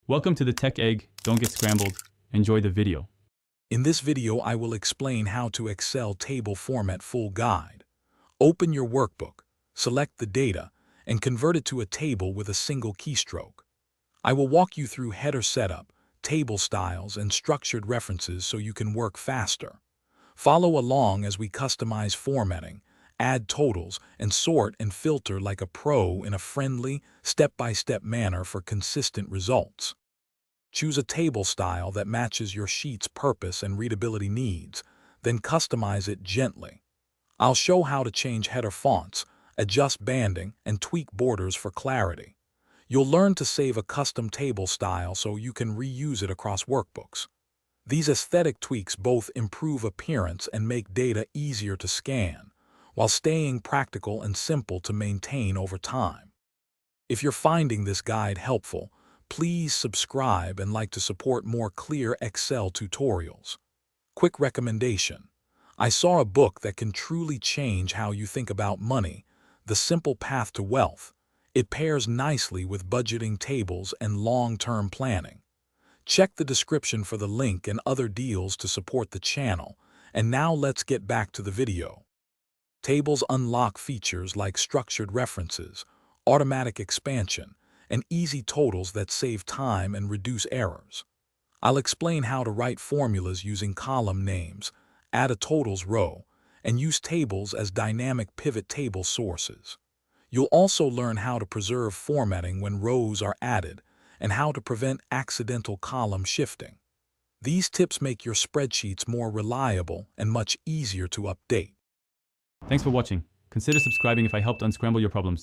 Welcome to the Tech Egg. Don't get scrambled. Enjoy the video. In this video, I will explain how to Excel table format full guide. Open your workbook, select the data, and convert it to a table with a single keystroke. I will walk you through header setup, table styles, and structured references so you can work faster. Follow along as we customize formatting, add totals, and sort and filter like a pro in a friendly, step-by-step manner for consistent results. Choose a table style that matches your sheet's purpose and readability needs, then customize it gently. I'll show how to change header fonts, adjust banding, and tweak borders for clarity. You'll learn to save a custom table style so you can reuse it across workbooks. These aesthetic tweaks both improve appearance and make data easier to scan, while staying practical and simple to maintain over time. If you're finding this guide helpful, please subscribe and like to support more clear Excel tutorials. Quick recommendation. I saw a book that can truly change how you think about money, The Simple Path to Wealth. It pairs nicely with budgeting tables and long-term planning. Check the description for the link and other deals to support the channel. And now let's get back to the video. Tables unlock features like structured references, automatic expansion, and easy totals that save time and reduce errors. I'll explain how to write formulas using column names, add a totals row, and use tables as dynamic pivot table sources. You'll also learn how to preserve formatting when rows are added and how to prevent accidental column shifting. These tips make your spreadsheets more reliable and much easier to update. Thanks for watching. Consider subscribing if I helped unscramble your problems.